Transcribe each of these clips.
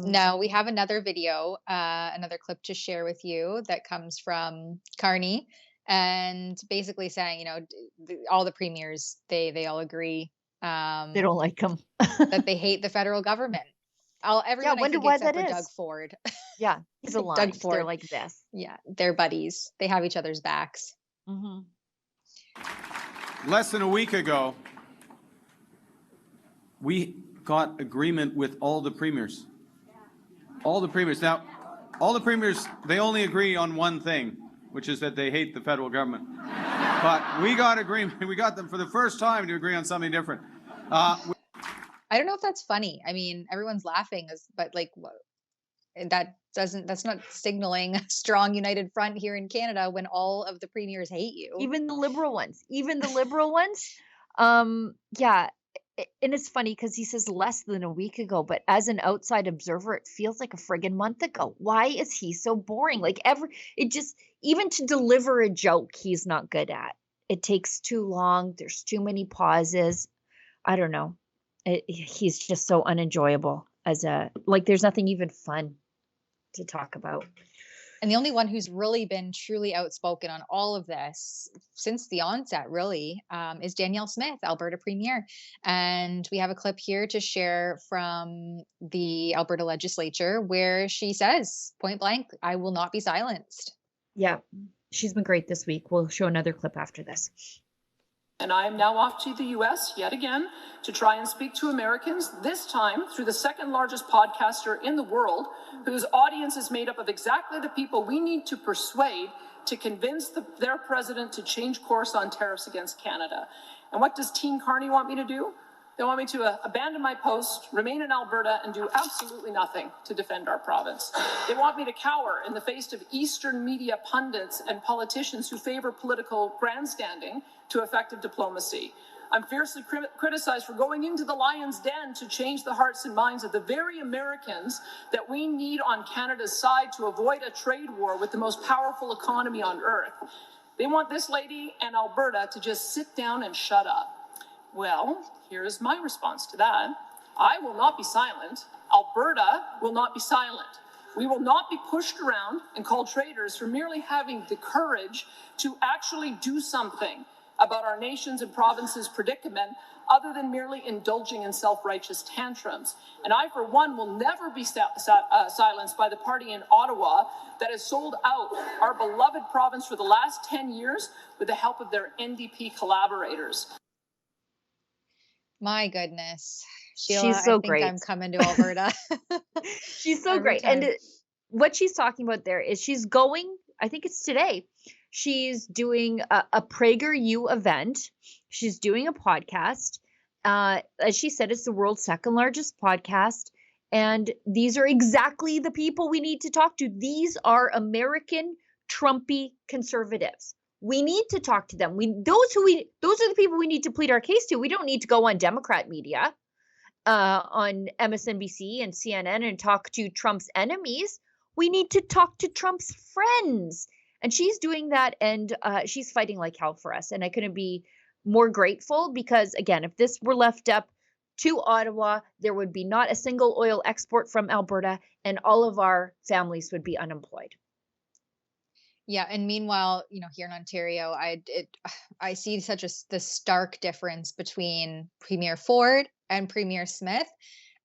No, we have another video, another clip to share with you that comes from Carney, and basically saying, all the premiers, they all agree They don't like him. that they hate the federal government. Yeah, Everyone, I wonder think, why except that for Doug is. Ford. Yeah, he's Doug aligned. They're Ford. like this. Yeah, they're buddies. They have each other's backs. Mhm. Less than a week ago, we got agreement with all the premiers. All the premiers. Now, all the premiers, they only agree on one thing, which is that they hate the federal government. But we got agreement. We got them for the first time to agree on something different. I don't know if that's funny. I mean, everyone's laughing, but like, that's not signaling a strong united front here in Canada when all of the premiers hate you. Even the liberal ones. Yeah. And it's funny because he says less than a week ago, but as an outside observer, it feels like a friggin' month ago. Why is he so boring? Like even to deliver a joke, he's not good at. It takes too long. There's too many pauses. I don't know. He's just so unenjoyable there's nothing even fun to talk about. And the only one who's really been truly outspoken on all of this since the onset, really, is Danielle Smith, Alberta Premier. And we have a clip here to share from the Alberta legislature where she says, point blank, I will not be silenced. Yeah, she's been great this week. We'll show another clip after this. And I am now off to the US yet again to try and speak to Americans, this time through the second largest podcaster in the world, whose audience is made up of exactly the people we need to persuade to convince their president to change course on tariffs against Canada. And what does Team Carney want me to do? They want me to abandon my post, remain in Alberta, and do absolutely nothing to defend our province. They want me to cower in the face of Eastern media pundits and politicians who favor political grandstanding to effective diplomacy. I'm fiercely criticized for going into the lion's den to change the hearts and minds of the very Americans that we need on Canada's side to avoid a trade war with the most powerful economy on earth. They want this lady and Alberta to just sit down and shut up. Well, here is my response to that. I will not be silent. Alberta will not be silent. We will not be pushed around and called traitors for merely having the courage to actually do something about our nation's and province's predicament other than merely indulging in self-righteous tantrums. And I, for one, will never be silenced by the party in Ottawa that has sold out our beloved province for the last 10 years with the help of their NDP collaborators. My goodness. Sheila, she's so I think great. I'm coming to Alberta. She's so great. Time. And what she's talking about there is she's going, I think it's today, she's doing a PragerU event. She's doing a podcast. As she said, it's the world's second largest podcast. And these are exactly the people we need to talk to. These are American Trumpy conservatives. We need to talk to them. Those are the people we need to plead our case to. We don't need to go on Democrat media, on MSNBC and CNN and talk to Trump's enemies. We need to talk to Trump's friends. And she's doing that, and she's fighting like hell for us. And I couldn't be more grateful because, again, if this were left up to Ottawa, there would be not a single oil export from Alberta, and all of our families would be unemployed. Yeah, and meanwhile, here in Ontario, I see the stark difference between Premier Ford and Premier Smith,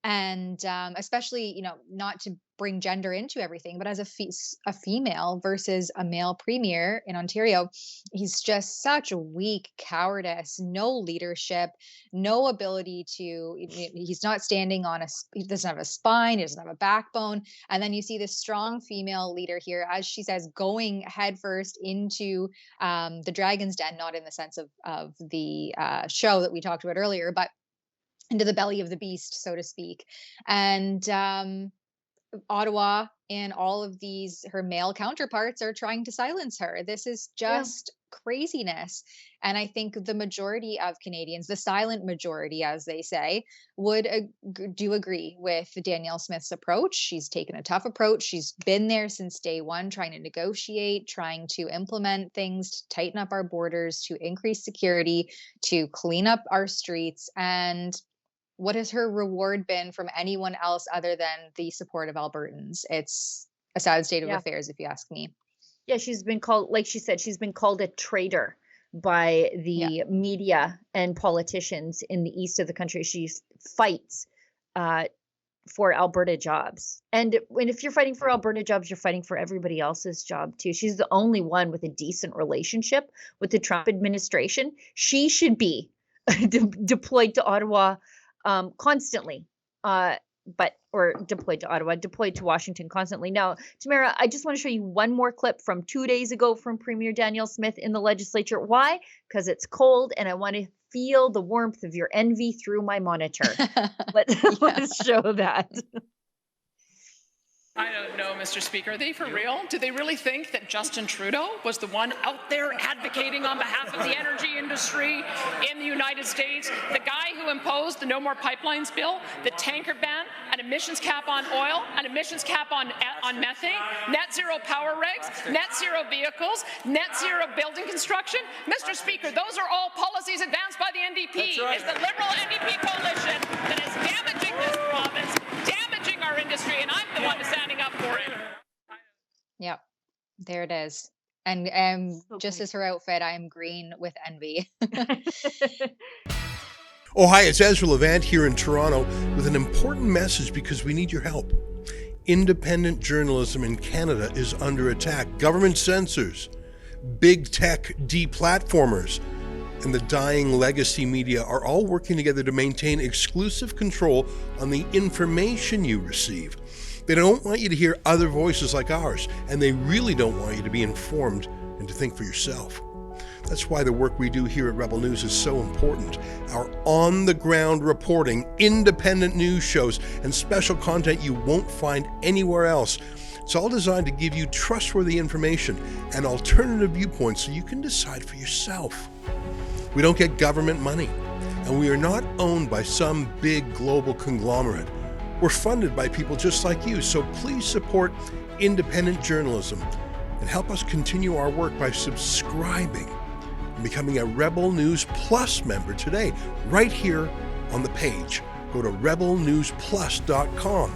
and especially, not to bring gender into everything, but as a female versus a male premier in Ontario, he's just such a weak cowardice, no leadership, no ability he's not standing he doesn't have a spine, he doesn't have a backbone. And then you see this strong female leader here, as she says, going headfirst into the Dragon's Den, not in the sense of the show that we talked about earlier, but into the belly of the beast, so to speak. And Ottawa and all of her male counterparts are trying to silence her. This is just craziness. And I think the majority of Canadians, the silent majority, as they say, would do agree with Danielle Smith's approach. She's taken a tough approach. She's been there since day one, trying to negotiate, trying to implement things to tighten up our borders, to increase security, to clean up our streets. And what has her reward been from anyone else other than the support of Albertans? It's a sad state of Yeah. affairs, if you ask me. Yeah, she's been called, like she said, she's been called a traitor by the media and politicians in the east of the country. She fights for Alberta jobs. And if you're fighting for Alberta jobs, you're fighting for everybody else's job too. She's the only one with a decent relationship with the Trump administration. She should be deployed to Ottawa constantly. Deployed to Washington constantly. Now, Tamara, I just want to show you one more clip from 2 days ago from Premier Danielle Smith in the legislature. Why? Because it's cold and I want to feel the warmth of your envy through my monitor. Let's show that. I don't know, Mr. Speaker. Are they for real? Do they really think that Justin Trudeau was the one out there advocating on behalf of the energy industry in the United States? The guy who imposed the No More Pipelines bill, the tanker ban, an emissions cap on oil, an emissions cap on methane, net zero power regs, net zero vehicles, net zero building construction? Mr. Speaker, those are all policies advanced by the NDP. It's the Liberal NDP coalition that is damaging this province, damaging our industry, and I'm the one standing up for it. Yep, there it is. And just as her outfit, I am green with envy. Oh, hi, it's Ezra Levant here in Toronto with an important message because we need your help. Independent journalism in Canada is under attack. Government censors, big tech deplatformers, and the dying legacy media are all working together to maintain exclusive control on the information you receive. They don't want you to hear other voices like ours, and they really don't want you to be informed and to think for yourself. That's why the work we do here at Rebel News is so important. Our on-the-ground reporting, independent news shows, and special content you won't find anywhere else. It's all designed to give you trustworthy information and alternative viewpoints so you can decide for yourself. We don't get government money, and we are not owned by some big global conglomerate. We're funded by people just like you, so please support independent journalism and help us continue our work by subscribing and becoming a Rebel News Plus member today, right here on the page. Go to rebelnewsplus.com.